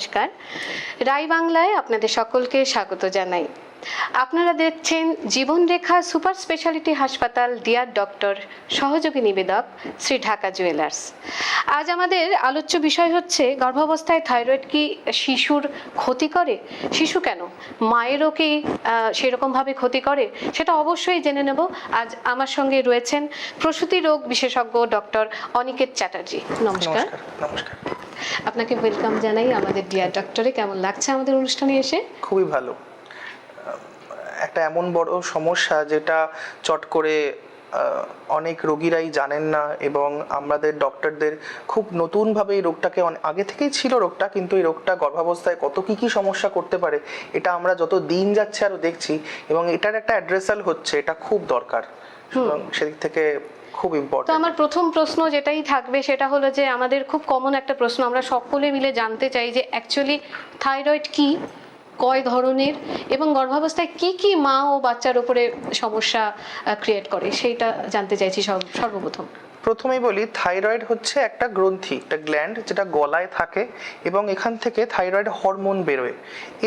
নমস্কার, রাই বাংলায় আপনাদের সকলকে স্বাগত জানাই। আপনারা দেখছেন জীবনরেখা সুপার স্পেশালিটি হাসপাতাল, ডিয়ার ডক্টর, সহযোগী নিবেদক শ্রী ঢাকা জুয়েলার্স। আজ আমাদের আলোচ্য বিষয় হচ্ছে গর্ভাবস্থায় থাইরয়েড কি শিশুর ক্ষতি করে? শিশু কেন, মায়েরও কি সেরকমভাবে ক্ষতি করে? সেটা অবশ্যই জেনে নেব। আজ আমার সঙ্গে রয়েছেন প্রসূতি রোগ বিশেষজ্ঞ ডক্টর অনিকেত চ্যাটার্জি। নমস্কার। নমস্কার। আপনাকে ওয়েলকাম জানাই আমাদের ডিয়ার ডক্টরে। কেমন লাগছে আমাদের অনুষ্ঠানে এসে? খুবই ভালো। একটা এমন বড় সমস্যা যেটা চট করে অনেক রোগীরাই জানেন না, এবং আমাদের ডক্টরদের খুব নতুনভাবে এই রোগটাকে আগে থেকেই ছিল রোগটা, কিন্তু এই রোগটা গর্ভাবস্থায় কত কি সমস্যা করতে পারে এটা আমরা যত দিন যাচ্ছে আরো দেখছি, এবং এটার একটা অ্যাড্রেসাল হচ্ছে, এটা খুব দরকার, এবং সেদিক থেকে খুব ইম্পর্টেন্ট। তো আমার প্রথম প্রশ্ন যেটাই থাকবে সেটা হলো যে আমাদের খুব কমন একটা প্রশ্ন, আমরা সকলে মিলে জানতে চাই যে অ্যাকচুয়ালি থাইরয়েড কি, কয় ধরনের, এবং গর্ভাবস্থায় কি কি মা ও বাচ্চার উপরে সমস্যা ক্রিয়েট করে, সেইটা জানতে চাইছি সর্বপ্রথম। প্রথমেই বলি, থাইরয়েড হচ্ছে একটা গ্রন্থি, একটা গ্ল্যান্ড যেটা গলায় থাকে, এবং এখান থেকে থাইরয়েড হরমোন বেরোয়,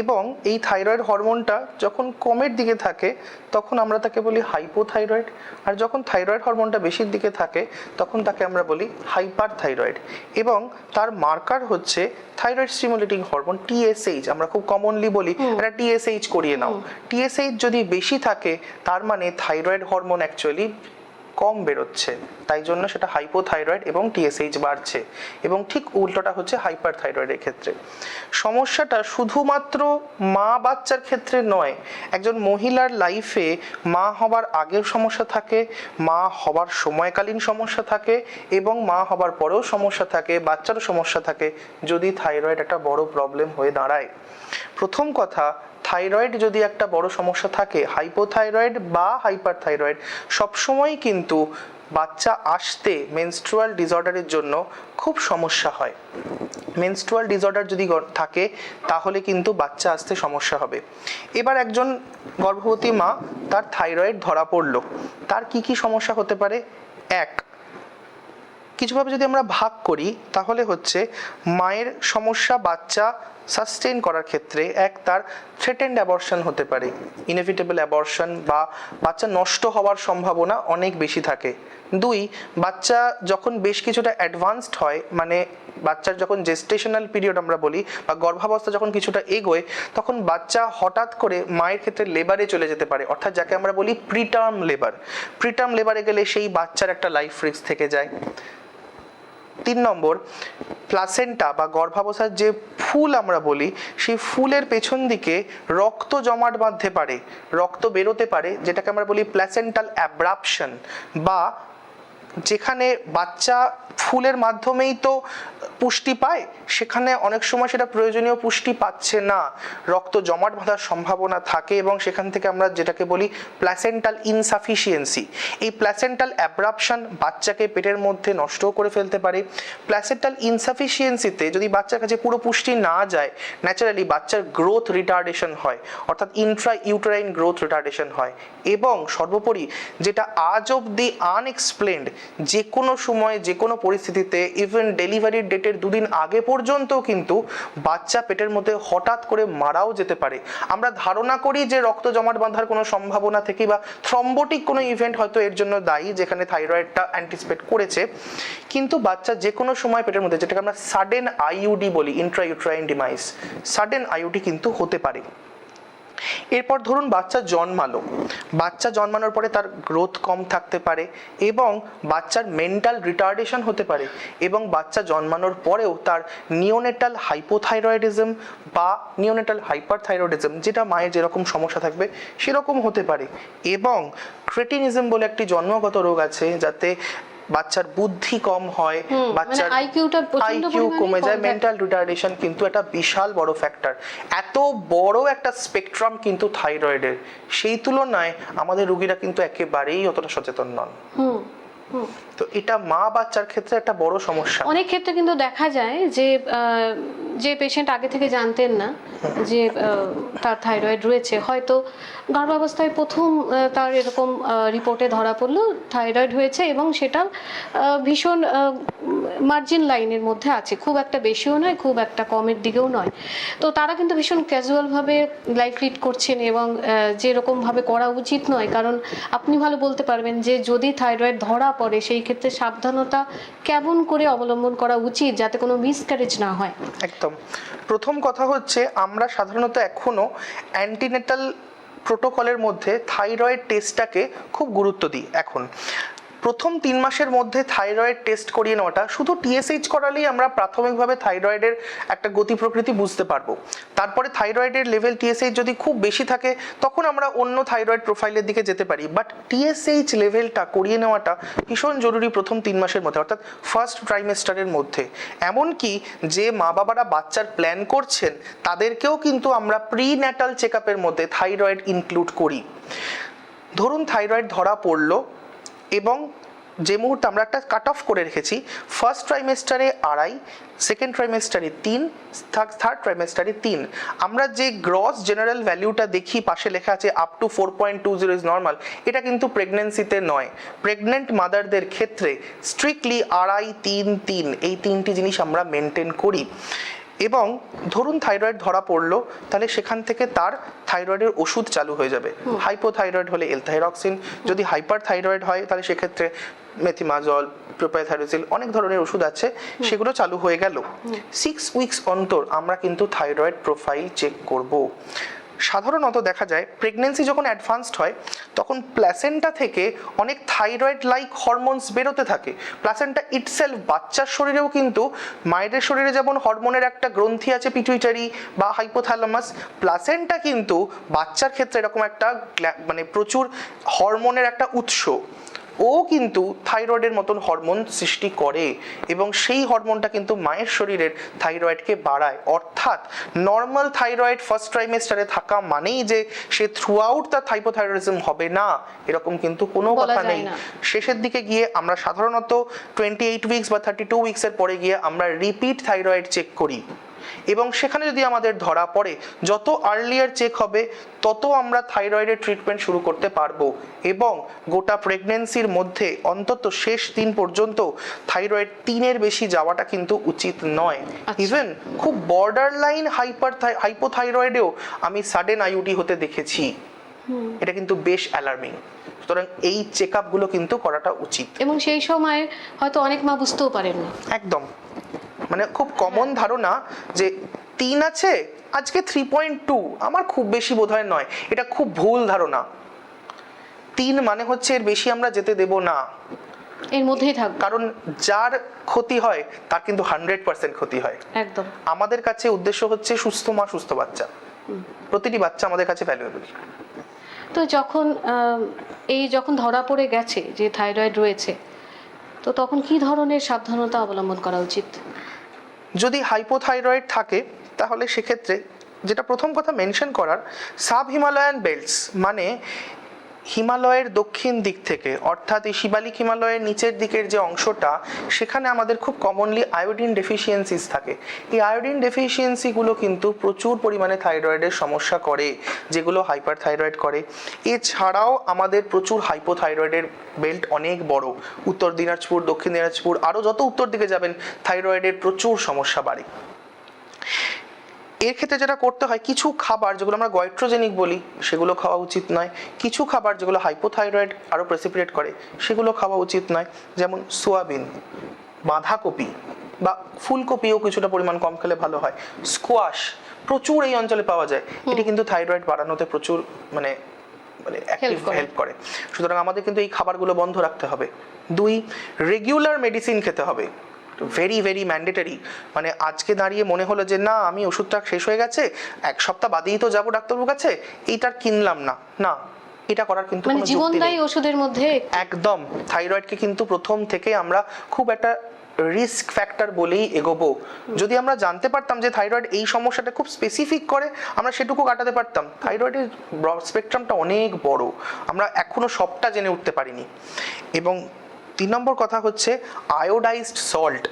এবং এই থাইরয়েড হরমোনটা যখন কমের দিকে থাকে তখন আমরা তাকে বলি হাইপোথাইরয়েড, আর যখন থাইরয়েড হরমোনটা বেশির দিকে থাকে তখন তাকে আমরা বলি হাইপার থাইরয়েড। এবং তার মার্কার হচ্ছে থাইরয়েড স্টিমুলেটিং হরমোন টিএসএইচ, আমরা খুব কমনলি বলি এটা টিএসএইচ করিয়ে নাও। টিএসএইচ যদি বেশি থাকে তার মানে থাইরয়েড হরমোন অ্যাকচুয়ালি কম বেরোচ্ছে, তাই জন্য সেটা হাইপোথাইরয়েড এবং টিএসএইচ বাড়ছে। এবং ঠিক উল্টোটা হচ্ছে হাইপার থাইরয়েডের ক্ষেত্রে। সমস্যাটা শুধুমাত্র মা বাচ্চার ক্ষেত্রে নয়, একজন মহিলার লাইফে মা হবার আগের সমস্যা থাকে, মা হবার সময়কালীন সমস্যা থাকে, এবং মা হবার পরেও সমস্যা থাকে, বাচ্চারও সমস্যা থাকে যদি থাইরয়েড একটা বড় প্রবলেম হয়ে দাঁড়ায়। প্রথম কথা, থাইরয়েড যদি একটা বড় সমস্যা থাকে, হাইপোথাইরয়েড বা হাইপার থাইরয়েড, সবসময় কিন্তু বাচ্চা আসতে মেনস্ট্রুয়াল ডিসঅর্ডারের জন্য খুব সমস্যা হয়। মেনস্ট্রুয়াল ডিসঅর্ডার যদি থাকে তাহলে কিন্তু বাচ্চা আসতে সমস্যা হবে। এবার একজন গর্ভবতী মা, তার থাইরয়েড ধরা পড়লো, তার কি কি সমস্যা হতে পারে? কিছুভাবে যদি আমরা ভাগ করি তাহলে হচ্ছে মায়ের সমস্যা বাচ্চা সাস্টেইন করার ক্ষেত্রে, তার থ্রেটেন্ড অ্যাবর্শন হতে পারে, ইনএভিটেবল অ্যাবর্শন বা বাচ্চা নষ্ট হওয়ার সম্ভাবনা অনেক বেশি থাকে। 2, বাচ্চা যখন বেশ কিছুটা অ্যাডভান্সড হয়, মানে বাচ্চার যখন জেস্টেশনাল পিরিয়ড আমরা বলি বা গর্ভাবস্থা যখন কিছুটা এগোয়, তখন বাচ্চা হঠাৎ করে মায়ের ক্ষেত্রে লেবারে চলে যেতে পারে, অর্থাৎ যাকে আমরা বলি প্রিটার্ম লেবার। প্রিটার্ম লেবারে গেলে সেই বাচ্চার একটা লাইফ রিস্ক থেকে যায়। 3 নম্বর, প্লাসেন্টা বা গর্ভাবস্থার যে ফুল আমরা বলি, সেই ফুলের পেছন দিকে রক্ত জমাট বাঁধতে পারে, রক্ত বেরোতে পারে, যেটাকে আমরা বলি প্ল্যাসেন্টাল অ্যাব্রাপশন, বা যেখানে বাচ্চা ফুলের মাধ্যমেই তো পুষ্টি পায়, সেখানে অনেক সময় সেটা প্রয়োজনীয় পুষ্টি পাচ্ছে না, রক্ত জমাট বাঁধার সম্ভাবনা থাকে, এবং সেখান থেকে আমরা যেটাকে বলি প্ল্যাসেন্টাল ইনসাফিসিয়েন্সি। এই প্ল্যাসেন্টাল অ্যাব্রাপশন বাচ্চাকে পেটের মধ্যে নষ্টও করে ফেলতে পারে। প্ল্যাসেন্টাল ইনসাফিসিয়েন্সিতে যদি বাচ্চার কাছে পুরো পুষ্টি না যায়, ন্যাচারালি বাচ্চার গ্রোথ রিটার্ডেশন হয়, অর্থাৎ ইন্ট্রা ইউটেরাইন গ্রোথ রিটার্ডেশন হয়। এবং সর্বোপরি যেটা আজ অবধি আনএক্সপ্লেন্ড, যে কোনো সময় যে কোনো পরিস্থিতিতে, ইভেন ডেলিভারির ডেটের 2 দিন আগে পর্যন্ত কিন্তু বাচ্চা পেটের মধ্যে হঠাৎ করে মারাও যেতে পারে। আমরা ধারণা করি যে রক্ত জমাট বাঁধার কোনো সম্ভাবনা থেকে বা থ্রম্বোটিক কোনো ইভেন্ট হয়তো এর জন্য দায়ী, যেখানে থাইরয়েডটা অ্যান্টিসিপেট করেছে, কিন্তু বাচ্চা যে কোনো সময় পেটের মধ্যে, যেটাকে আমরা সাডেন আইইউডি বলি, Intra uterine demise, sudden IUD কিন্তু হতে পারে। এরপর ধরুন বাচ্চা জন্মালো, বাচ্চা জন্মানোর পরে তার গ্রোথ কম থাকতে পারে, এবং বাচ্চার মেন্টাল রিটার্ডেশন হতে পারে, এবং বাচ্চা জন্মানোর পরেও তার নিওনেটাল হাইপোথাইরয়েডিজম বা নিওনেটাল হাইপারথাইরয়েডিজম, যেটা মায়ের যেরকম সমস্যা থাকবে সেরকম হতে পারে। এবং ক্রেটিনিজম বলে একটি জন্মগত রোগ আছে, যাতে বাচ্চার বুদ্ধি কম হয়, বাচ্চার আইকিউ কমে যায়, মেন্টাল রিটার্ডেশন কিন্তু একটা বিশাল বড় ফ্যাক্টর। এত বড় একটা স্পেকট্রাম কিন্তু থাইরয়েডের, সেই তুলনায় আমাদের রোগীরা কিন্তু একেবারেই অতটা সচেতন নন। তো এটা মা বাচ্চার ক্ষেত্রে একটা বড় সমস্যা। অনেক ক্ষেত্রে কিন্তু দেখা যায় যে যে পেশেন্ট আগে থেকে জানতেন না যে তার থাইরয়েড রয়েছে, হয়তো গর্ভাবস্থায় প্রথম তার এরকম রিপোর্টে ধরা পড়লো থাইরয়েড হয়েছে এবং সেটা ভীষণ মার্জিন লাইনের মধ্যে আছে, খুব একটা বেশিও নয় খুব একটা কমের দিকেও নয়। তো তারা কিন্তু ভীষণ ক্যাজুয়ালভাবে লাইফ লিড করছেন এবং যেরকমভাবে করা উচিত নয়, কারণ আপনি ভালো বলতে পারবেন যে যদি থাইরয়েড ধরা পড়ে সেই ক্ষেত্রে সাবধানতা কেমন করে অবলম্বন করা উচিত যাতে কোনো মিসক্যারেজ না হয়। একদম। প্রথম কথা হচ্ছে আমরা সাধারণত এখনো অ্যান্টিনেটাল প্রোটোকলের মধ্যে থাইরয়েড টেস্টটাকে খুব গুরুত্ব দিই। এখন প্রথম 3 মাসের মধ্যে থাইরয়েড টেস্ট করিয়ে নেওয়াটা, শুধু টিএসএইচ করালেই আমরা প্রাথমিকভাবে থাইরয়েডের একটা গতি প্রকৃতি বুঝতে পারবো। তারপরে থাইরয়েডের লেভেল টিএসএইচ যদি খুব বেশি থাকে তখন আমরা অন্য থাইরয়েড প্রোফাইলের দিকে যেতে পারি, বাট টিএসএইচ লেভেলটা করিয়ে নেওয়াটা ভীষণ জরুরি প্রথম 3 মাসের মধ্যে, অর্থাৎ ফার্স্ট ট্রাইমেস্টারের মধ্যে। এমনকি যে মা বাবারা বাচ্চার প্ল্যান করছেন তাদেরকেও কিন্তু আমরা প্রিন্যাটাল চেক আপের মধ্যে থাইরয়েড ইনক্লুড করি। ধরুন থাইরয়েড ধরা পড়লো এবং যে মুহূর্তে আমরা একটা কাট অফ করে রেখেছি, ফার্স্ট ট্রাইমেস্টারে 2.5, সেকেন্ড ট্রাইমেস্টারে 3, থার্ড ট্রাইমেস্টারে 3, আমরা যে গ্রস জেনারেল ভ্যালুটা দেখি পাশে লেখা আছে আপ টু 4.20 ইজ নর্মাল, এটা কিন্তু প্রেগনেন্সিতে নয়। প্রেগনেন্ট মাদারদের ক্ষেত্রে স্ট্রিক্টলি 2.5, 3, 3 এই 3টি জিনিস আমরা মেনটেন করি। এবং ধরুন থাইরয়েড ধরা পড়লো, তাহলে সেখান থেকে তার থাইরয়েডের ওষুধ চালু হয়ে যাবে। হাইপোথাইরয়েড হলে এলথাইরক্সিন, যদি হাইপার থাইরয়েড হয় তাহলে সেক্ষেত্রে মেথিমাজল, প্রোপাইথাইরোজিল, অনেক ধরনের ওষুধ আছে, সেগুলো চালু হয়ে গেল। 6 উইকস অন্তর আমরা কিন্তু থাইরয়েড প্রোফাইল চেক করব। সাধারণত দেখা যায় প্রেগনেন্সি যখন অ্যাডভান্সড হয় তখন প্ল্যাসেন্টা থেকে অনেক থাইরয়েড লাইক হরমোনস বেরোতে থাকে। প্ল্যাসেন্টা ইটসেলফ বাচ্চার শরীরেও কিন্তু মায়েদের শরীরে যেমন হরমোনের একটা গ্রন্থি আছে পিটুইটারি বা হাইপোথ্যালামাস, প্ল্যাসেন্টা কিন্তু বাচ্চার ক্ষেত্রে এরকম একটা মানে প্রচুর হরমোনের একটা উৎস। ও কিন্তু থাইরয়েডের মতন হরমোন সৃষ্টি করে এবং সেই হরমোনটা কিন্তু মায়ের শরীরের থাইরয়েডকে বাড়ায়। অর্থাৎ নর্মাল থাইরয়েড ফার্স্ট ট্রাইমেস্টারে থাকা মানেই যে সে থ্রু আউট তার হাইপোথাইরয়েডিজম হবে না, এরকম কিন্তু কোনো কথা নেই। শেষের দিকে গিয়ে আমরা সাধারণত 28 উইকস বা 32 উইকসের পরে গিয়ে আমরা রিপিট থাইরয়েড চেক করি এবং সেখানে যদি আমাদের ধরা পড়ে যত আর্লিয়ার চেক হবে তত আমরা থাইরয়েডের ট্রিটমেন্ট শুরু করতে পারবো এবং গোটা প্রেগনেন্সির মধ্যে অন্তত শেষ দিন পর্যন্ত থাইরয়েড 3-এর বেশি যাওয়াটা কিন্তু উচিত নয়। ইভেন খুব বর্ডার লাইন হাইপোথাইরয়েডেও আমি সাডেন আইইউডি হতে দেখেছি। এটা কিন্তু বেশ অ্যালার্মিং। সুতরাং এই চেক আপগুলো কিন্তু করাটা উচিত এবং সেই সময় হয়তো অনেক মা বুঝতেও পারেন না। একদম, মানে খুব কমন ধারণা যে 3 আছে আজকে 3.2 আমার খুব বেশি বোধহয় নয়, এটা খুব ভুল ধারণা। 3 মানে হচ্ছে এর বেশি আমরা যেতে দেব না, এর মধ্যেই থাকবে, কারণ যার ক্ষতি হয় তার কিন্তু 100% ক্ষতি হয়। একদম। আমাদের কাছে উদ্দেশ্য হচ্ছে সুস্থ মা সুস্থ বাচ্চা, প্রতিটি বাচ্চা আমাদের কাছে ভ্যালুয়েবল। তো যখন ধরা পড়ে গেছে যে থাইরয়েড রয়েছে, তো তখন কি ধরনের সাবধানতা অবলম্বন করা উচিত? যদি হাইপোথাইরয়েড থাকে তাহলে সেক্ষেত্রে যেটা প্রথম কথা মেনশন করার, সাব হিমালয়ান বেল্টস মানে হিমালয়ের দক্ষিণ দিক থেকে, অর্থাৎ এই শিবালিক হিমালয়ের নিচের দিকের যে অংশটা, সেখানে আমাদের খুব কমনলি আয়োডিন ডেফিসিয়েন্সিস থাকে। এই আয়োডিন ডেফিসিয়েন্সিগুলো কিন্তু প্রচুর পরিমাণে থাইরয়েডের সমস্যা করে, যেগুলো হাইপার থাইরয়েড করে। এছাড়াও আমাদের প্রচুর হাইপোথাইরয়েডের বেল্ট অনেক বড়, উত্তর দিনাজপুর, দক্ষিণ দিনাজপুর, আরও যত উত্তর দিকে যাবেন থাইরয়েডের প্রচুর সমস্যা বাড়ে। এর ক্ষেত্রে যেটা করতে হয়, কিছু খাবার যেগুলো আমরা গয়ট্রোজেনিক বলি সেগুলো খাওয়া উচিত নয়, কিছু খাবার যেগুলো হাইপোথাইরয়েড আরও প্রেসিপিটেট করে সেগুলো খাওয়া উচিত নয়, যেমন সোয়াবিন, বাঁধাকপি বা ফুলকপিও কিছুটা পরিমাণ কম খেলে ভালো হয়। স্কোয়াশ প্রচুর এই অঞ্চলে পাওয়া যায়, এটি কিন্তু থাইরয়েড বাড়ানোতে প্রচুর মানে হেল্প করে। সুতরাং আমাদের কিন্তু এই খাবারগুলো বন্ধ রাখতে হবে। 2, রেগুলার মেডিসিন খেতে হবে, ভেরি ভেরি ম্যান্ডেটারি। মানে আজকে দাঁড়িয়ে মনে হলো যে না আমি ওষুধটা শেষ হয়ে গেছে, 1 সপ্তাহ বাদেই তো যাবো ডাক্তারবাবুর কাছে, এইটার কিনলাম না, না এটা করার কিন্তু কোনো যুক্তি নেই। জীবনদায়ী ওষুধের মধ্যে একদম থাইরয়েডকে কিন্তু প্রথম থেকে আমরা খুব একটা রিস্ক ফ্যাক্টর বলেই এগোবো। যদি আমরা জানতে পারতাম যে থাইরয়েড এই সমস্যাটা খুব স্পেসিফিক করে, আমরা সেটুকু কাটাতে পারতাম। থাইরয়েডের স্পেকট্রামটা অনেক বড়, আমরা এখনো সবটা জেনে উঠতে পারিনি। এবং 3 নম্বর কথা হচ্ছে আয়োডাইজড সল্ট।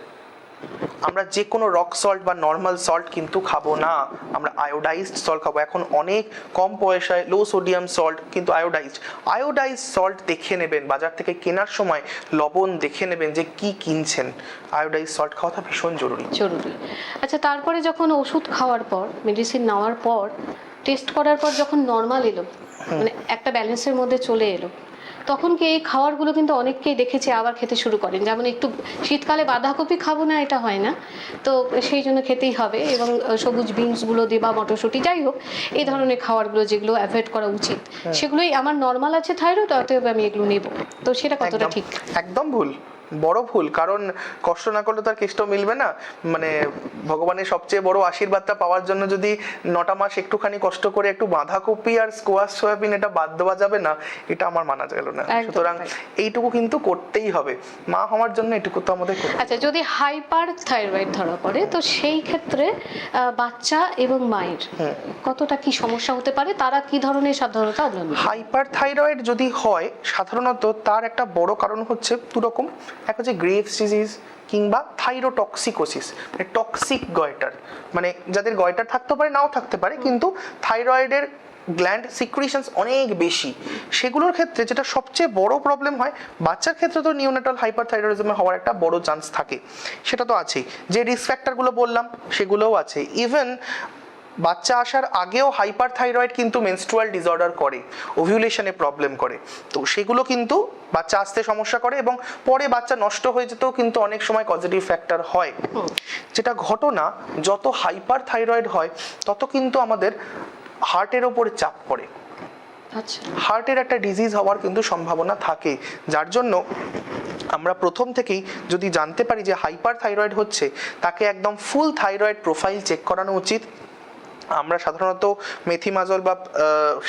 আমরা যে কোনো রক সল্ট বা নর্মাল সল্ট কিন্তু খাবো না, আমরা আয়োডাইজড সল্ট খাবো। এখন অনেক কম পয়সায় লো সোডিয়াম সল্ট কিন্তু আয়োডাইজড সল্ট দেখে নেবেন, বাজার থেকে কেনার সময় লবণ দেখে নেবেন যে কি কিনছেন। আয়োডাইজড সল্ট খাওয়াটা ভীষণ জরুরি। আচ্ছা, তারপরে যখন ওষুধ খাওয়ার পর, মেডিসিন নেওয়ার পর, টেস্ট করার পর যখন নর্মাল এলো, মানে একটা ব্যালেন্সের মধ্যে চলে এলো, তখন কি এই খাবারগুলো কিন্তু অনেককেই দেখেছি আবার খেতে শুরু করেন। যেমন একটু শীতকালে বাঁধাকপি খাবো না এটা হয় না, তো সেই জন্য খেতেই হবে, এবং সবুজ বিনসগুলো দিয়ে বা মটরশুঁটি যাই হোক এই ধরনের খাবারগুলো যেগুলো অ্যাভয়েড করা উচিত, সেগুলোই আমার নর্মাল আছে থাইরয়েড, অতএব আমি এগুলো নেব। তো সেটা কতটা ঠিক? একদম ভুল, বড় ভুল। কারণ কষ্ট না করলে তার কেষ্ট মিলবে না। মানে ভগবানের সবচেয়ে বড় আশীর্বাদটা পাওয়ার জন্য যদি 9টা মাস একটুখানি কষ্ট করে একটু বাঁধাকপি আর স্কোয়াশ সয়াবিন এটা বাদ দেওয়া যাবে না, এটা আমার মানা গেল না। সুতরাং এইটুকু কিন্তু করতেই হবে, মা হওয়ার জন্য এটুকু তো আমাদের করতে হবে। আচ্ছা, যদি হাইপার থাইরয়েড ধরা পড়ে, তো সেই ক্ষেত্রে বাচ্চা এবং মায়ের কতটা কি সমস্যা হতে পারে, তারা কি ধরনের সাবধানতা অবলম্বন? হাইপার থাইরয়েড যদি হয়, সাধারণত তার একটা বড় কারণ হচ্ছে দুরকম। এক হচ্ছে গ্রেভস ডিজিজ কিংবা থাইরোটক্সিকোসিস, মানে টক্সিক গয়টার, মানে যাদের গয়টার থাকতে পারে নাও থাকতে পারে, কিন্তু থাইরয়েডের গ্ল্যান্ড সিক্রিশনস অনেক বেশি। সেগুলোর ক্ষেত্রে যেটা সবচেয়ে বড় প্রবলেম হয়, বাচ্চার ক্ষেত্রে তো নিওনেটাল হাইপারথাইরয়েডিজম হওয়ার একটা বড় চান্স থাকে, সেটা তো আছেই। যে রিস্ক ফ্যাক্টরগুলো বললাম সেগুলোও আছে। ইভেন বাচ্চা আসার আগেও হাইপারথাইরয়েড কিন্তু মেনস্ট্রুয়াল ডিসঅর্ডার করে, ওভিউলেশনে প্রবলেম করে, তো সেগুলো কিন্তু বাচ্চা আসতে সমস্যা করে এবং পরে বাচ্চা নষ্ট হয়ে যেতেও কিন্তু অনেক সময় পজিটিভ ফ্যাক্টর হয়। যেটা ঘটনা, যত হাইপারথাইরয়েড হয় তত কিন্তু আমাদের হার্টের ওপরে চাপ পড়ে। আচ্ছা, হার্টের একটা ডিজিজ হওয়ার কিন্তু সম্ভাবনা থাকে, যার জন্য আমরা প্রথম থেকেই যদি জানতে পারি যে হাইপার থাইরয়েড হচ্ছে, তাকে একদম ফুল থাইরয়েড প্রোফাইল চেক করানো উচিত। আমরা সাধারণত মেথিমাজল বা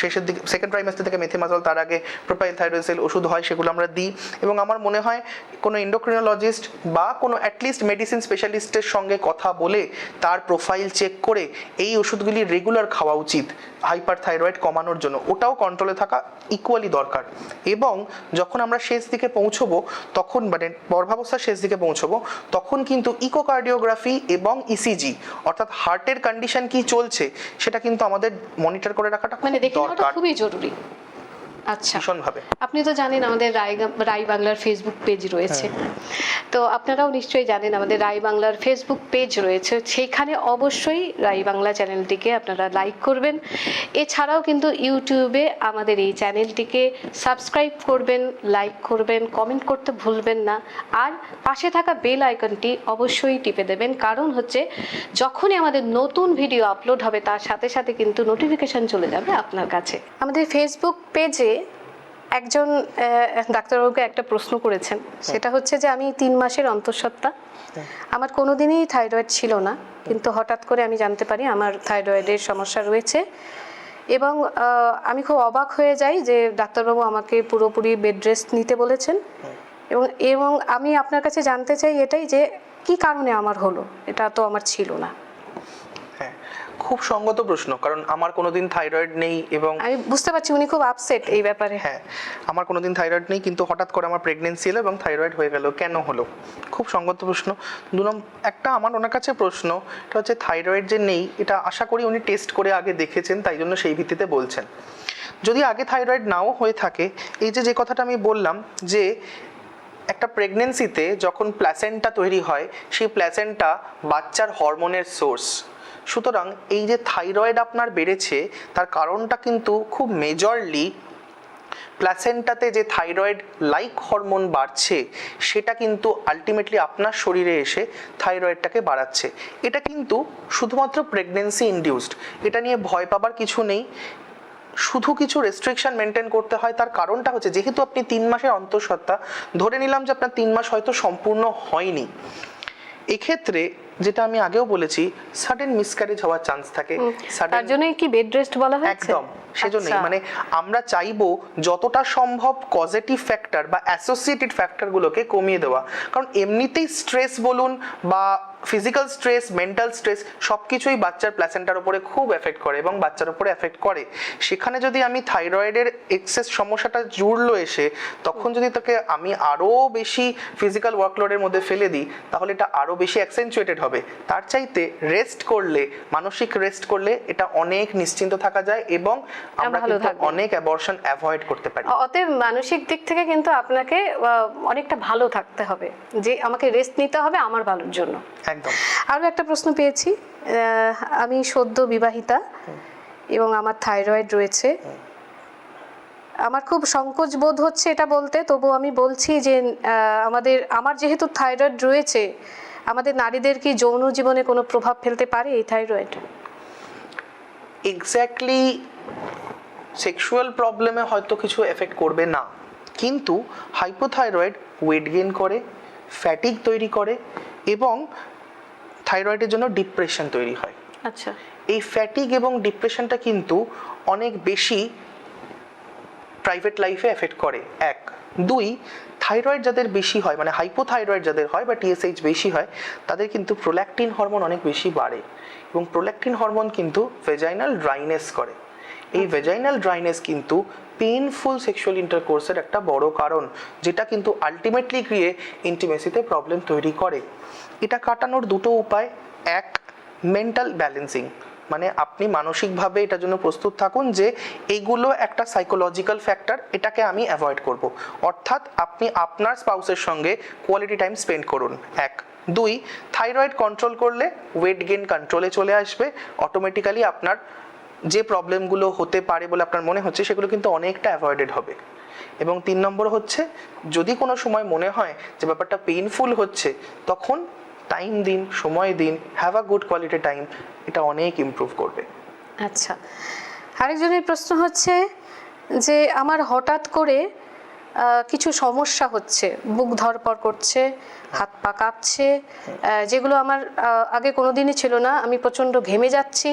শেষের দিকে সেকেন্ড ট্রাইমাস্টার থেকে মেথিমাজল, তার আগে প্রোপাইল থাইরয়েড ওষুধ হয়, সেগুলো আমরা দিই। এবং আমার মনে হয় কোনো এন্ডোক্রিনোলজিস্ট বা কোনো অ্যাটলিস্ট মেডিসিন স্পেশালিস্টের সঙ্গে কথা বলে তার প্রোফাইল চেক করে এই ওষুধগুলি রেগুলার খাওয়া উচিত হাইপার থাইরয়েড কমানোর জন্য। ওটাও কন্ট্রোলে থাকা ইকুয়ালি দরকার। এবং যখন আমরা শেষ দিকে পৌঁছবো, তখন মানে গর্ভাবস্থার শেষ দিকে পৌঁছবো, তখন কিন্তু ইকোকার্ডিওগ্রাফি এবং ইসিজি, অর্থাৎ হার্টের কন্ডিশন কি চলছে সেটা কিন্তু আমাদের মনিটর করে রাখাটা মানে দেখে নেওয়াটা দরকার, খুবই জরুরি। আচ্ছা, ভীষণভাবে। আপনি তো জানেন আমাদের রাই বাংলার ফেসবুক পেজ রয়েছে, তো আপনারাও নিশ্চয়ই জানেন আমাদের রাই বাংলার ফেসবুক পেজ রয়েছে, সেইখানে অবশ্যই রাই বাংলা চ্যানেলটিকে আপনারা লাইক করবেন। এছাড়াও কিন্তু ইউটিউবে আমাদের এই চ্যানেলটিকে সাবস্ক্রাইব করবেন, লাইক করবেন, কমেন্ট করতে ভুলবেন না, আর পাশে থাকা বেল আইকনটি অবশ্যই টিপে দেবেন, কারণ হচ্ছে যখনই আমাদের নতুন ভিডিও আপলোড হবে তার সাথে সাথে কিন্তু নোটিফিকেশন চলে যাবে আপনার কাছে। আমাদের ফেসবুক পেজে একজন ডাক্তারবাবুকে একটা প্রশ্ন করেছেন, সেটা হচ্ছে যে আমি 3 মাসের অন্তঃসত্ত্বা, আমার কোনোদিনই থাইরয়েড ছিল না, কিন্তু হঠাৎ করে আমি জানতে পারি আমার থাইরয়েডের সমস্যা রয়েছে, এবং আমি খুব অবাক হয়ে যাই যে ডাক্তারবাবু আমাকে পুরোপুরি বেড রেস্ট নিতে বলেছেন, এবং আমি আপনার কাছে জানতে চাই এটাই যে কি কারণে আমার হলো, এটা তো আমার ছিল না। হ্যাঁ, খুব সঙ্গত প্রশ্ন, কারণ আমার কোনোদিন থাইরয়েড নেই এবং আমি বুঝতে পারছি উনি খুব আপসেট এই ব্যাপারে। হ্যাঁ, আমার কোনোদিন থাইরয়েড নেই, কিন্তু হঠাৎ করে আমার প্রেগনেন্সি এলো এবং থাইরয়েড হয়ে গেল, কেন হলো? খুব সঙ্গত প্রশ্ন। একটা আমার ওনার কাছে প্রশ্ন, এটা হচ্ছে থাইরয়েড যে নেই, এটা আশা করি উনি টেস্ট করে আগে দেখেছেন, তাই জন্য সেই ভিত্তিতে বলছেন। যদি আগে থাইরয়েড নাও হয়ে থাকে, এই যে কথাটা আমি বললাম যে একটা প্রেগনেন্সিতে যখন প্ল্যাসেন্টা তৈরি হয়, সেই প্ল্যাসেন্টা বাচ্চার হরমোনের সোর্স। সুতরাং এই যে থাইরয়েড আপনার বেড়েছে, তার কারণটা কিন্তু খুব মেজরলি প্ল্যাসেন্টাতে যে থাইরয়েড লাইক হরমোন বাড়ছে, সেটা কিন্তু আলটিমেটলি আপনার শরীরে এসে থাইরয়েডটাকে বাড়াচ্ছে। এটা কিন্তু শুধুমাত্র প্রেগনেন্সি ইনডিউসড, এটা নিয়ে ভয় পাবার কিছু নেই। শুধু কিছু রেস্ট্রিকশন মেনটেন করতে হয়। তার কারণটা হচ্ছে, যেহেতু আপনি 3 মাসের অন্তঃসত্ত্বা, ধরে নিলাম যে আপনার 3 মাস হয়তো সম্পূর্ণ হয়নি, এক্ষেত্রে যেটা আমি আগেও বলেছি, সাডেন মিসক্যারেজ হওয়ার চান্স থাকে। তার জন্যই কি বেড রেস্ট বলা হয়েছে? একদম সেজন্যই, মানে আমরা চাইবো যতটা সম্ভব কজেটিভ ফ্যাক্টর বা অ্যাসোসিয়েটেড ফ্যাক্টরগুলোকে কমিয়ে দেওয়া। কারণ এমনিতেই স্ট্রেস বলুন বা ফিজিক্যাল স্ট্রেস, মেন্টাল স্ট্রেস সব কিছুই বাচ্চার প্ল্যাসেন্টার উপরে খুব এফেক্ট করে এবং বাচ্চার উপরে এফেক্ট করে। সেখানে যদি আমি থাইরয়েডের এক্সেস সমস্যাটা জুড়লো এসে, তখন যদি তাকে আমি আরও বেশি ফিজিক্যাল ওয়ার্কলোডের মধ্যে ফেলে দিই, তাহলে এটা আরও বেশি অ্যাক্সেন্চুয়েটেড হবে। তার চাইতে রেস্ট করলে, মানসিক রেস্ট করলে এটা অনেক নিশ্চিন্ত থাকা যায় এবং আমরা কিন্তু অনেক অ্যাবর্শন অ্যাভয়েড করতে পারি। অতএব মানসিক দিক থেকে কিন্তু আপনাকে অনেকটা ভালো থাকতে হবে, যে আমাকে রেস্ট নিতে হবে আমার ভালোর জন্য। একদম। আরও একটা প্রশ্ন পেয়েছি, আমি সদ্য বিবাহিতা এবং আমার থাইরয়েড রয়েছে। আমার খুব সংকোচ বোধ হচ্ছে এটা বলতে, তবু আমি বলছি যে আমার যেহেতু থাইরয়েড রয়েছে, আমাদের নারীদের কি যৌন জীবনে কোনো প্রভাব ফেলতে পারে এই থাইরয়েড? এক্স্যাক্টলি সেক্সুয়াল প্রবলেমে হয়তো কিছু এফেক্ট করবে না, কিন্তু হাইপোথাইরয়েড ওয়েট গেইন করে, ফ্যাটিক তৈরি করে এবং থাইরয়েডের জন্য ডিপ্রেশন তৈরি হয়। আচ্ছা। এই ফ্যাটিক এবং ডিপ্রেশনটা কিন্তু অনেক বেশি প্রাইভেট লাইফে এফেক্ট করে। এক, দুই, থাইরয়েড যাদের বেশি হয়, মানে হাইপোথাইরয়েড যাদের হয় বা টিএসএইচ বেশি হয়, তাদের কিন্তু প্রোল্যাকটিন হরমোন অনেক বেশি বাড়ে এবং প্রোল্যাকটিন হরমোন কিন্তু ভেজাইনাল ড্রাইনেস করে। এই ভেজাইনাল ড্রাইনেস কিন্তু পেইনফুল সেক্সুয়াল ইন্টারকোর্সের একটা বড় কারণ, যেটা কিন্তু আলটিমেটলি গিয়ে ইন্টিমেসিতে প্রবলেম তৈরি করে। এটা কাটানোর দুটো উপায়। এক, মেন্টাল ব্যালেন্সিং, মানে আপনি মানসিকভাবে এটার জন্য প্রস্তুত থাকুন যে এইগুলো একটা সাইকোলজিক্যাল ফ্যাক্টর, এটাকে আমি অ্যাভয়েড করব। অর্থাৎ আপনি আপনার স্পাউসের সঙ্গে কোয়ালিটি টাইম স্পেন্ড করুন। এক, দুই, থাইরয়েড কন্ট্রোল করলে ওয়েট গেইন কন্ট্রোলে চলে আসবে, অটোমেটিক্যালি আপনার যে প্রবলেমগুলো হতে পারে বলে আপনার মনে হচ্ছে সেগুলো কিন্তু অনেকটা অ্যাভয়েডেড হবে। এবং তিন নম্বর হচ্ছে, যদি কোনো সময় মনে হয় যে ব্যাপারটা পেইনফুল হচ্ছে, তখন টাইম দিন, সময় দিন, have a good quality time, এটা অনেক ইমপ্রুভ করবে। আচ্ছা, আরেকজনের প্রশ্ন হচ্ছে যে আমার হঠাৎ করে কিছু সমস্যা হচ্ছে, বুক ধড়ফড় করছে, হাত পা কাঁপছে, যেগুলো আমার আগে কোনোদিনই ছিল না। আমি প্রচন্ড ঘেমে যাচ্ছি,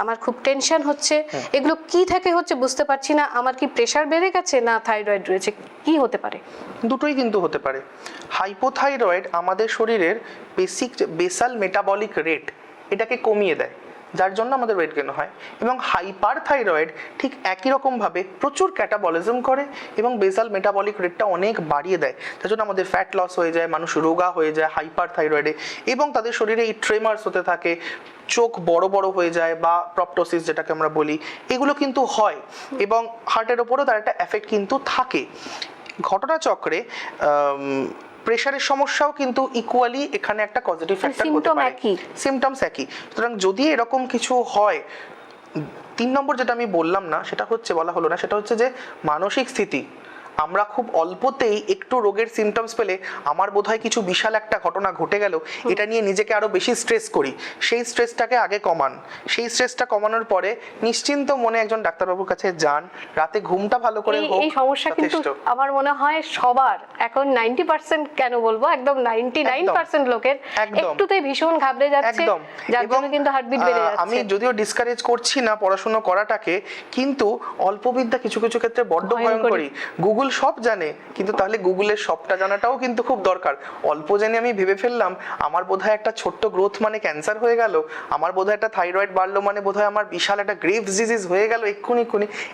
আমার খুব টেনশন হচ্ছে। এগুলো কি থেকে হচ্ছে বুঝতে পারছি না। আমার কি প্রেশার বেড়ে গেছে না থাইরয়েড রয়েছে, কি হতে পারে? দুটোই কিন্তু হতে পারে। হাইপোথাইরয়েড আমাদের শরীরের বেসাল মেটাবলিক রেট এটাকে কমিয়ে দেয়, যার জন্য আমাদের ওয়েট গেইন হয়। এবং হাইপার থাইরয়েড ঠিক একই রকমভাবে প্রচুর ক্যাটাবলিজম করে এবং বেসাল মেটাবলিক রেটটা অনেক বাড়িয়ে দেয়, যার জন্য আমাদের ফ্যাট লস হয়ে যায়, মানুষ রোগা হয়ে যায় হাইপার থাইরয়েডে, এবং তাদের শরীরে এই ট্রেমার্স হতে থাকে, চোখ বড় বড় হয়ে যায় বা প্রপটোসিস যেটাকে আমরা বলি, এগুলো কিন্তু হয় এবং হার্টের ওপরও তার একটা এফেক্ট কিন্তু থাকে। ঘটনাচক্রে প্রেশারের সমস্যাও কিন্তু ইকুয়ালি এখানে একটা পজিটিভ ফ্যাক্টর হতে পারে, সিমটমস একই। সুতরাং যদি এরকম কিছু হয়, তিন নম্বর যেটা আমি বললাম না, সেটা হচ্ছে, বলা হলো না, সেটা হচ্ছে যে মানসিক স্থিতি। আমরা খুব অল্পতেই একটু রোগের সিমটমস পেলে আমার বোধহয় কিছু বিশাল একটা ঘটনা ঘটে গেল, এটা নিয়ে নিজেকে আরো বেশি স্ট্রেস করি। সেই স্ট্রেসটাকে আগে কমান, সেই স্ট্রেসটা কমানোর পরে নিশ্চিন্ত মনে একজন ডাক্তারবাবুর কাছে যান, রাতে ঘুমটা ভালো করে হোক। এই সমস্যা কিন্তু আমার মনে হয় সবার এখন 90% কেন বলবো, একদম 99% লোকের একটুতেই ভীষণ ঘাবড়ে যাচ্ছে, যার জন্য কিন্তু হার্টবিট বেড়ে যাচ্ছে। আমি যদিও ডিসকারেজ করছি না পড়াশোনা করাটাকে, কিন্তু অল্প বিদ্যা কিছু কিছু ক্ষেত্রে বড্ড ভয়ঙ্করী। গুগল সব জানে, কিন্তু তাহলে গুগলের সবটা জানাটাও কিন্তু খুব দরকার। অল্প জেনে আমি ভেবে ফেললাম আমার বোধহয় একটা ছোট্ট গ্রোথ মানে ক্যান্সার হয়ে গেল, আমার বোধহয় একটা থাইরয়েড বাড়লো মানে বোধহয় আমার বিশাল একটা গ্রেভস ডিজিজ হয়ে গেল এক্ষুনি।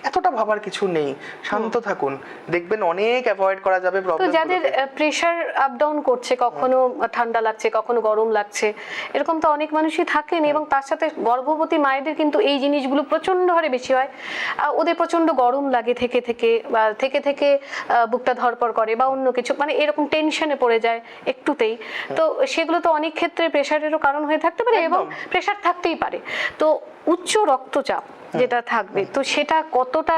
এতটা ভাবার কিছু নেই, শান্ত থাকুন, দেখবেন অনেক অ্যাভয়েড করা যাবে প্রবলেম। তো যাদের প্রেশার আপ ডাউন করছে, কখনো ঠান্ডা লাগছে, কখনো গরম লাগছে, এরকম তো অনেক মানুষই থাকেন, এবং তার সাথে গর্ভবতী মায়েদের কিন্তু এই জিনিসগুলো প্রচন্ড হারে বেশি হয়। ওদের প্রচন্ড গরম লাগে থেকে বুকটা ধড়ফড় করে বা অন্য কিছু, মানে এরকম টেনশনে পড়ে যায় একটুতেই। তো সেগুলো তো অনেক ক্ষেত্রে প্রেশারেরও কারণ হয়ে থাকতে পারে, এবং প্রেশার থাকতেই পারে। তো উচ্চ রক্তচাপ যেটা থাকবে, তো সেটা কতটা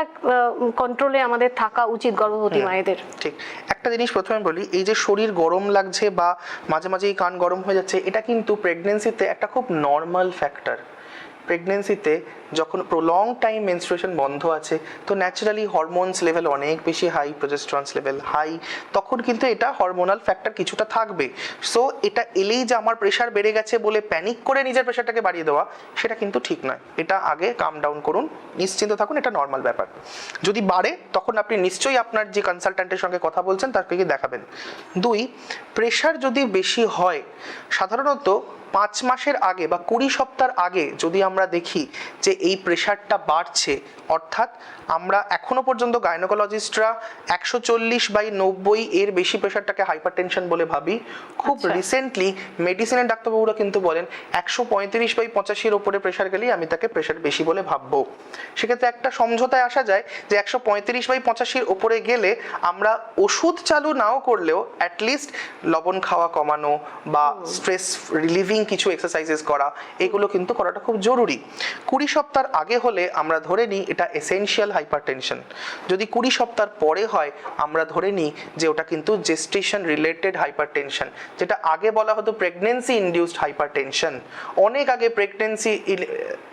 কন্ট্রোলে আমাদের থাকা উচিত গর্ভবতী মায়েদের? ঠিক, একটা জিনিস প্রথমে বলি, এই যে শরীর গরম লাগছে বা মাঝে মাঝে কান গরম হয়ে যাচ্ছে, এটা কিন্তু প্রেগন্যান্সিতে একটা খুব নর্মাল ফ্যাক্টর। প্রেগনেন্সিতে যখন প্রলং টাইম মেনস্ট্রুয়েশন বন্ধ আছে তো ন্যাচারালি হরমোনস লেভেল অনেক বেশি হাই, প্রোজেস্টেরন লেভেল হাই, তখন কিন্তু এটা হরমোনাল ফ্যাক্টর কিছুটা থাকবে। সো এটা এলেই যে আমার প্রেশার বেড়ে গেছে বলে প্যানিক করে নিজের প্রেশারটাকে বাড়িয়ে দেওয়া, সেটা কিন্তু ঠিক নয়। এটা আগে কাম ডাউন করুন, নিশ্চিন্ত থাকুন, এটা নর্মাল ব্যাপার। যদি বাড়ে তখন আপনি নিশ্চয়ই আপনার যে কনসালট্যান্টের সঙ্গে কথা বলছেন তাকে গিয়ে দেখাবেন। 2, প্রেশার যদি বেশি হয়, সাধারণত 5 মাসের আগে বা 20 সপ্তাহ আগে যদি আমরা দেখি যে এই প্রেশারটা বাড়ছে, অর্থাৎ আমরা এখনো পর্যন্ত গাইনোকোলজিস্টরা 140/90 এর বেশি প্রেশারটাকে হাইপারটেনশন বলে ভাবি। খুব রিসেন্টলি মেডিসিনের ডাক্তারবাবুরা কিন্তু বলেন 135/85 এর উপরে প্রেশার গেলেই আমি তাকে প্রেশার বেশি বলে ভাববো। সেক্ষেত্রে একটা সমঝোতায় আসা যায় যে 135/85 এর উপরে গেলে আমরা ওষুধ চালু নাও করলেও অ্যাটলিস্ট লবণ খাওয়া কমানো বা স্ট্রেস রিলিভিং কিছু এক্সারসাইজেস করা, এগুলো কিন্তু করাটা খুব জরুরি। 20 সপ্তাহ আগে হলে আমরা ধরে নিই এটা এসেনশিয়াল হাইপারটেনশন। যদি 20 সপ্তাহ পরে হয় আমরা ধরে নিই যে ওটা কিন্তু জেস্টেশন রিলেটেড হাইপারটেনশন, যেটা আগে বলা হতো প্রেগনেন্সি ইনডিউসড হাইপারটেনশন। অনেক আগে প্রেগনেন্সি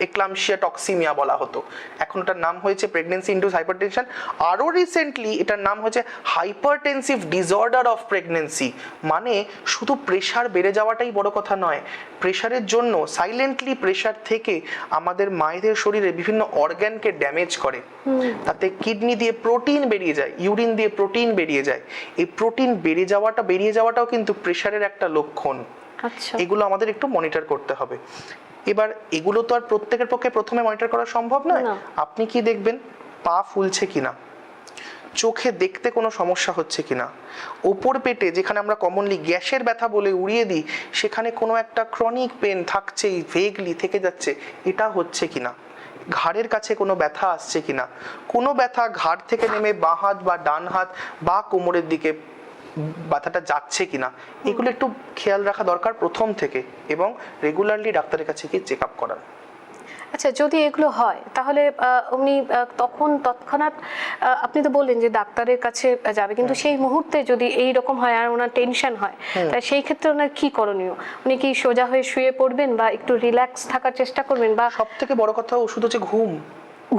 এক্লাম্পসিয়া টক্সিমিয়া বলা হতো, এখন ওটার নাম হয়েছে প্রেগনেন্সি ইনডিউসড হাইপারটেনশন। আরও রিসেন্টলি এটার নাম হয়েছে হাইপারটেনসিভ ডিসঅর্ডার অফ প্রেগনেন্সি। মানে শুধু প্রেশার বেড়ে যাওয়াটাই বড় কথা নয়, প্রেশারের জন্য সাইলেন্টলি প্রেশার থেকে আমাদের মায়েদের শরীরে বিভিন্ন অর্গানকে ড্যামেজ করে। তাতে কিডনি দিয়ে প্রোটিন বেরিয়ে যায়, ইউরিন দিয়ে প্রোটিন বেরিয়ে যায়। এই প্রোটিন বেরিয়ে যাওয়াটাও কিন্তু প্রেশারের একটা লক্ষণ। আচ্ছা, এগুলো আমাদের একটু মনিটর করতে হবে। এবার এগুলো তো আর প্রত্যেকের পক্ষে প্রথমে মনিটর করা সম্ভব নয়। আপনি কি দেখবেন পা ফুলছে কিনা, চোখে দেখতে কোনো সমস্যা হচ্ছে কিনা, ওপর পেটে যেখানে আমরা কমনলি গ্যাসের ব্যথা বলে উড়িয়ে দিই সেখানে কোনো একটা ক্রনিক পেন থাকছেই, ভেগলি থেকে যাচ্ছে, এটা হচ্ছে কিনা, ঘাড়ের কাছে কোনো ব্যথা আসছে কিনা, কোনো ব্যথা ঘাড় থেকে নেমে বাঁ হাত বা ডান হাত বা কোমরের দিকে ব্যথাটা যাচ্ছে কিনা, এগুলো একটু খেয়াল রাখা দরকার প্রথম থেকে, এবং রেগুলারলি ডাক্তারের কাছে গিয়ে চেক আপ করান। আচ্ছা, যদি এগুলো হয় তাহলে উনি তখন তৎক্ষণাৎ আপনি তো বললেন যে ডাক্তারের কাছে যাবে, কিন্তু সেই মুহূর্তে যদি এই রকম হয় আর ওনার টেনশন হয়, তাহলে সেই ক্ষেত্রে ওনার কি করণীয়? উনি কি সোজা হয়ে শুয়ে পড়বেন বা একটু রিল্যাক্স থাকার চেষ্টা করবেন, বা সব থেকে বড় কথা ওষুধ হচ্ছে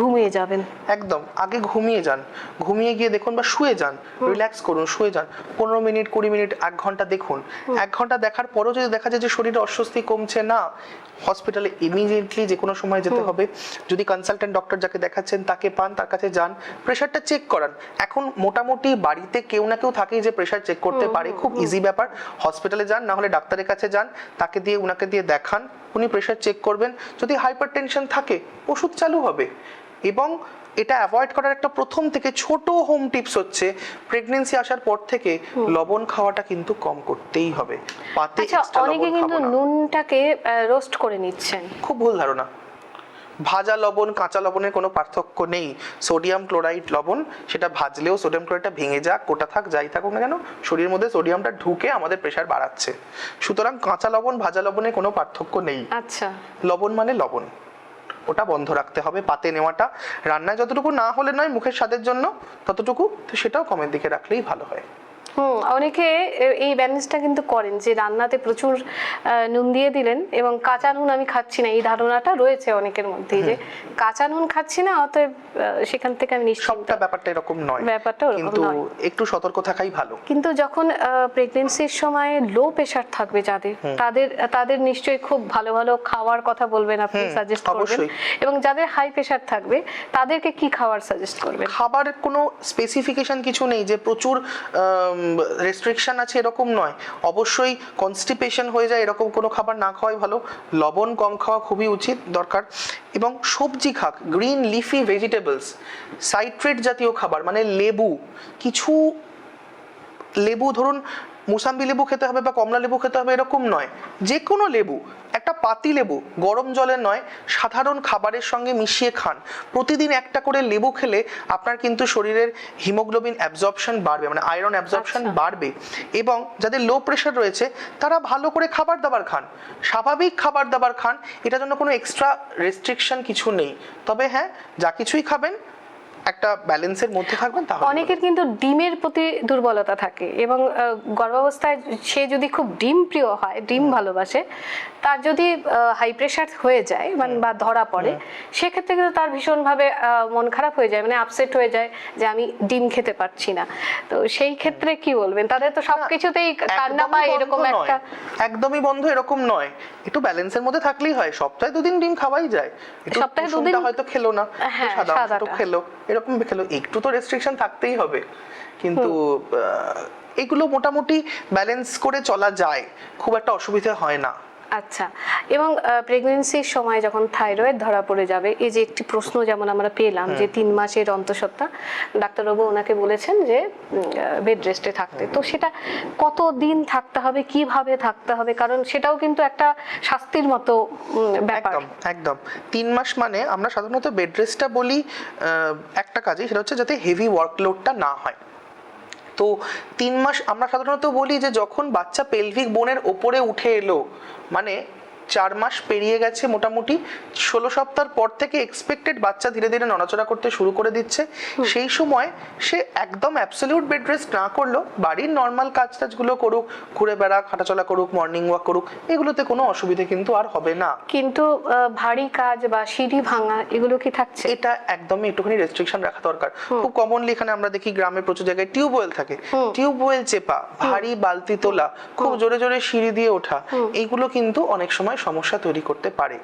ঘুমিয়ে যাবেন? একদম আগে ঘুমিয়ে যান, ঘুমিয়ে গিয়ে দেখুন বা শুয়ে যান, রিল্যাক্স করুন, শুয়ে যান 15 মিনিট 20 মিনিট 1 ঘন্টা দেখুন। 1 ঘন্টা দেখার পরও যদি দেখা যায় যে শরীরে অস্বস্তি কমছে না, হসপিটালে ইমিডিয়েটলি যে কোনো সময় যেতে হবে। যদি কনসালটেন্ট ডক্টর যাকে দেখাচ্ছেন তাকে পান, তার কাছে যান, প্রেশারটা চেক করান। এখন মোটামুটি বাড়িতে কেউ না কেউ থাকেই যে প্রেশার চেক করতে পারে, খুব ইজি ব্যাপার। হসপিটালে যান, না হলে ডাক্তারের কাছে যান, উনাকে দিয়ে দেখান, উনি প্রেশার চেক করবেন। যদি হাইপারটেনশন থাকে ওষুধ চালু হবে। এবং এটা অ্যাভয়েড করার একটা প্রথম থেকে ছোট হোম টিপস হচ্ছে প্রেগন্যান্সি আসার পর থেকে লবণ খাওয়াটা কিন্তু কম করতেই হবে। পাতে এক্সট্রা লবণ অনেকে কিন্তু খাবো না। নুনটাকে রোস্ট করে নিচ্ছেন, খুব ভুল ধারণা। ভাজা লবণ কাঁচা লবণের কোনো পার্থক্য নেই। সোডিয়াম ক্লোরাইড লবণ, সেটা ভাজলেও সোডিয়াম ক্লোরাইডটা ভেঙে যাক, কোটা থাক, যাই থাকুক না কেন, শরীরের মধ্যে সোডিয়ামটা ঢুকে আমাদের প্রেশার বাড়াচ্ছে। সুতরাং কাঁচা লবণ ভাজা লবণের কোনো পার্থক্য নেই। আচ্ছা, লবণ মানে লবণ, ওটা বন্ধ রাখতে হবে। পাতে নেওয়াটা রান্নায় যতটুকু না হলে নয় মুখের স্বাদের জন্য ততটুকু, তো সেটাও কমের দিকে রাখলেই ভালো হয়। অনেকে এই ব্যালেন্সটা কিন্তু করেন যে রান্নাতে প্রচুর নুন দিয়ে দিলেন এবং কাঁচা নুন আমি খাচ্ছি না, এই ধারণাটা রয়েছে অনেকের মধ্যে যে কাঁচা নুন খাচ্ছি না, অতএব সেখান থেকে আমি নিশ্চিত। সবটা ব্যাপারটা এরকম নয়, ব্যাপারটা কিন্তু একটু সতর্ক থাকাই ভালো। কিন্তু যখন প্রেগন্যান্সির সময় লো প্রেশার থাকবে তাদের নিশ্চয়ই খুব ভালো ভালো খাওয়ার কথা বলবেন আপনি, সাজেস্ট করবেন। এবং যাদের হাই প্রেশার থাকবে তাদেরকে কি খাবার সাজেস্ট করবেন? খাবার কোনো স্পেসিফিকেশন কিছু নেই যে প্রচুর রেস্ট্রিকশন আছে এরকম নয়। অবশ্যই কনস্টিপেশন হয়ে যায় এরকম কোনো খাবার না খাওয়াই ভালো। লবণ কম খাওয়া খুবই উচিত, দরকার। এবং সবজি খাক, গ্রিন লিফি ভেজিটেবলস, সাইট্রেট জাতীয় খাবার, মানে লেবু ধরুন মুসাম্বি লেবু খেতে হবে বা কমলা লেবু খেতে হবে এরকম নয়, যে কোনো লেবু, একটা পাতি লেবু গরম জলে নয় সাধারণ খাবারের সঙ্গে মিশিয়ে খান। প্রতিদিন একটা করে লেবু খেলে আপনার কিন্তু শরীরের হিমোগ্লোবিন অ্যাবজর্পশন বাড়বে, মানে আয়রন অ্যাবজর্পশন বাড়বে। এবং যাদের লো প্রেশার রয়েছে তারা ভালো করে খাবার দাবার খান, স্বাভাবিক খাবার দাবার খান, এটার জন্য কোনো এক্সট্রা রেস্ট্রিকশন কিছু নেই। তবে হ্যাঁ, যা কিছুই খাবেন একটা ব্যালেন্সের মধ্যে থাকবেন তাহলে অনেকের কিন্তু ডিমের প্রতি দুর্বলতা থাকে এবং গর্ভাবস্থায় সে যদি খুব ডিম প্রিয় হয়, ডিম ভালোবাসে, তার যদি হাই প্রেশার হয়ে যায় মানে বা ধরা পড়ে, সেক্ষেত্রে কিন্তু তার ভীষণভাবে মন খারাপ হয়ে যায়, মানে আপসেট হয়ে যায় যে আমি ডিম খেতে পারছি না। তো সেই ক্ষেত্রে কি বলবেন? তাদের তো সবকিছুতেই কান্না পায়, এরকম একটা একদমই বন্ধ এরকম নয়, একটু ব্যালেন্সের মধ্যে থাকলেই হয়। সপ্তাহে 2 দিন ডিম খাওয়াই যায়, একটু সপ্তাহে 2 দিন হয়তো খেলো না, হ্যাঁ, সাদা সাদাটা অংশটা খেলো, এরকম খেলো, একটু তো রেস্ট্রিকশন থাকতেই হবে। কিন্তু এগুলো মোটামুটি ব্যালেন্স করে চলা যায়, খুব একটা অসুবিধা হয় না। আচ্ছা, এবং প্রেগন্যান্সির সময় যখন থাইরয়েড ধরা পড়ে যাবে, এই যে একটি প্রশ্ন যেমন আমরা পেলাম যে 3 মাসের অন্তঃসত্ত্বা, ডাক্তারবাবু ওনাকে বলেছেন যে বেড রেস্টে থাকতে, তো সেটা কত দিন থাকতে হবে, কিভাবে থাকতে হবে? কারণ সেটাও কিন্তু একটা শাস্তির মতো ব্যাপার। একদম একদম 3 মাস মানে আমরা সাধারণত বেড রেস্টটা বলি একটা কাজে, সেটা হচ্ছে যাতে হেভি ওয়ার্কলোডটা না হয়। তো 3 মাস আমরা সাধারণত বলি যে যখন বাচ্চা পেলভিক বোনের ওপরে উঠে এলো, মানে 4 মাস পেরিয়ে গেছে, মোটামুটি 16 সপ্তাহ পর থেকে এক্সপেক্টেড বাচ্চা ধীরে ধীরে নড়াচড়া করতে শুরু করে দিচ্ছে, সেই সময় সে একদম অ্যাবসলিউট বেড রেস্ট না করলেও বাড়ির নর্মাল কাজ টাজগুলো করুক, ঘুরে বেড়াক, হাঁটাচলা করুক, মর্নিং ওয়াক করুক, এগুলোতে কোনো অসুবিধা কিন্তু আর হবে না। কিন্তু ভারী কাজ বা সিঁড়ি ভাঙা এগুলো কি থাকছে? এটা একদমই একটুখানি রেস্ট্রিকশন রাখা দরকার। খুব কমনলি এখানে আমরা দেখি গ্রামে প্রচুর জায়গায় টিউবওয়েল থাকে, টিউবওয়েল চেপা, ভারী বালতি তোলা, খুব জোরে জোরে সিঁড়ি দিয়ে ওঠা, এইগুলো কিন্তু অনেক সময় সমস্যা তৈরি করতে পারে।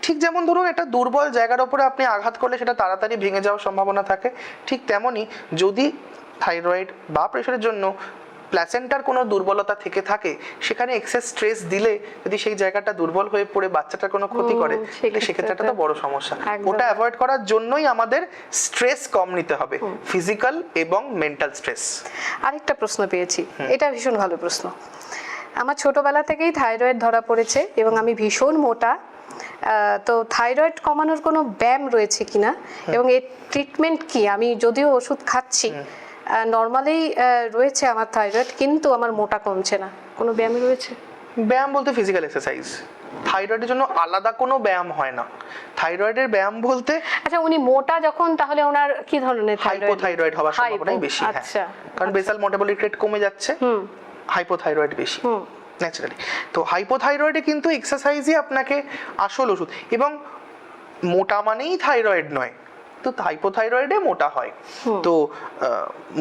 ঠিক যেমন ধরুন একটা দুর্বল জায়গার উপরে আপনি আঘাত করলে সেটা তাড়াতাড়ি ভেঙে যাওয়ার সম্ভাবনা থাকে, ঠিক তেমনি যদি থাইরয়েড বা প্রেশারের জন্য প্ল্যাসেন্টার কোনো দুর্বলতা থেকে থাকে, সেখানে এক্সেস স্ট্রেস দিলে যদি সেই জায়গাটা দুর্বল হয়ে পড়ে বাচ্চাটার কোনো ক্ষতি করে, সেক্ষেত্রে একটা তো বড় সমস্যা। ওটা অ্যাভয়েড করার জন্যই আমাদের স্ট্রেস কম নিতে হবে, ফিজিক্যাল এবং মেন্টাল স্ট্রেস। আরেকটা প্রশ্ন পেয়েছি, এটা ভীষণ ভালো প্রশ্ন। আমার ছোটবেলা থেকেই থাইরয়েড ধরা পড়েছে এবং আমি ভীষণ মোটা, তো থাইরয়েড কমানোর কোনো ব্যায়াম রয়েছে কিনা এবং এর ট্রিটমেন্ট কি? আমি যদিও ওষুধ খাচ্ছি, নর্মালি রয়েছে আমার থাইরয়েড, কিন্তু আমার মোটা কমছে না, কোনো ব্যায়াম রয়েছে? ব্যায়াম বলতে ফিজিক্যাল এক্সারসাইজ, থাইরয়েডের জন্য আলাদা কোনো ব্যায়াম হয় না। থাইরয়েডের ব্যায়াম বলতে, আচ্ছা, উনি মোটা যখন, তাহলে ওনার কি ধরনের হাইপোথাইরয়েড হওয়ার সম্ভাবনাই বেশি। আচ্ছা, কারণ বেসাল মেটাবলিক রেট কমে যাচ্ছে, হাইপোথাইরয়েড বেশি ন্যাচারালি। তো হাইপোথাইরয়েডে কিন্তু এক্সারসাইজই আপনাকে আসল ওষুধ, এবং মোটা মানেই থাইরয়েড নয়, তো হাইপোথাইরয়েডে মোটা হয়। তো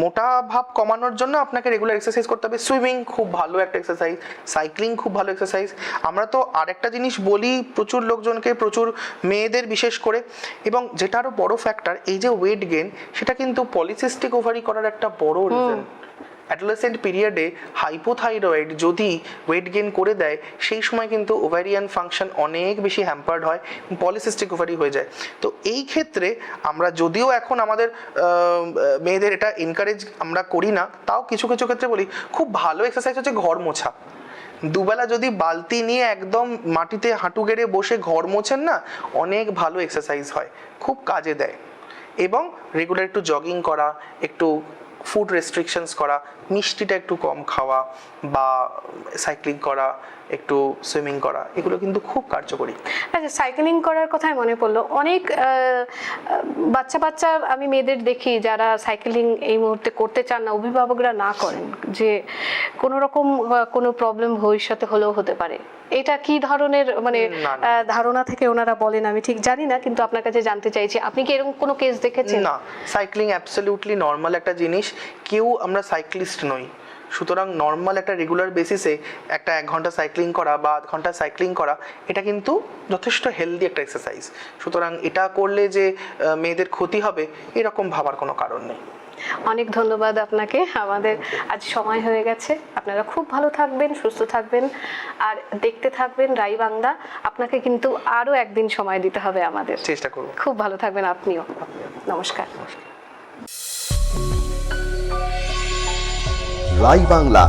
মোটা ভাব কমানোর জন্য আপনাকে রেগুলার এক্সারসাইজ করতে হবে। সুইমিং খুব ভালো একটা এক্সারসাইজ, সাইক্লিং খুব ভালো এক্সারসাইজ। আমরা তো আরেকটা জিনিস বলি প্রচুর লোকজনকে, প্রচুর মেয়েদের বিশেষ করে, এবং যেটা আরো বড় ফ্যাক্টর, এই যে ওয়েট গেইন, সেটা কিন্তু পলিসিস্টিক ওভারি করার একটা বড় রিজন। অ্যাডোলেসেন্ট পিরিয়ডে হাইপোথাইরয়েড যদি ওয়েট গেইন করে দেয়, সেই সময় কিন্তু ওভারিয়ান ফাংশন অনেক বেশি হ্যাম্পার্ড হয়, পলিসিস্টিক ওভারি হয়ে যায়। তো এই ক্ষেত্রে আমরা যদিও এখন আমাদের মেয়েদের এটা এনকারেজ আমরা করি না, তাও কিছু কিছু ক্ষেত্রে বলি খুব ভালো এক্সারসাইজ হচ্ছে ঘর মোছা। দুবেলা যদি বালতি নিয়ে একদম মাটিতে হাঁটু গেড়ে বসে ঘর মোছেন না, অনেক ভালো এক্সারসাইজ হয়, খুব কাজে দেয়। এবং রেগুলার একটু জগিং করা, একটু ফুড রেস্ট্রিকশনস করা, মিষ্টিটা একটু কম খাওয়া, বা সাইক্লিং করা, একটু সুইমিং করা, এগুলো কিন্তু খুব কার্যকরী। আচ্ছা, সাইক্লিং করার কথাই মনে পড়লো, অনেক বাচ্চা আমি মেয়েদের দেখি যারা সাইক্লিং এই মুহূর্তে করতে চান না, অভিভাবকরা না করেন, যে কোনো রকম কোনো প্রবলেম ভবিষ্যতে হলেও হতে পারে। এটা কি ধরনের মানে ধারণা থেকে ওনারা বলেন আমি ঠিক জানি না, কিন্তু আপনার কাছে জানতে চাইছি, আপনি কি এরকম কোনো কেস দেখেছেন? না, সাইক্লিং অ্যাবসলিউটলি নর্মাল একটা জিনিস, কেউ আমরা সাইক্লিস্ট নই, সুতরাং নর্মাল একটা রেগুলার বেসিসে একটা 1 ঘন্টা সাইক্লিং করা বা 1 ঘন্টা সাইক্লিং করা, এটা কিন্তু যথেষ্ট হেলদি একটা এক্সারসাইজ। সুতরাং এটা করলে যে মেয়েদের ক্ষতি হবে, এরকম ভাবার কোনো কারণ নেই। অনেক ধন্যবাদ আপনাকে, আমাদের আজ সময় হয়ে গেছে। আপনারা খুব ভালো থাকবেন, সুস্থ থাকবেন, আর দেখতে থাকবেন রাই বাংলা। আপনাকে কিন্তু আরো একদিন সময় দিতে হবে আমাদের, চেষ্টা করব। খুব ভালো থাকবেন আপনিও। নমস্কার। রাই বাংলা।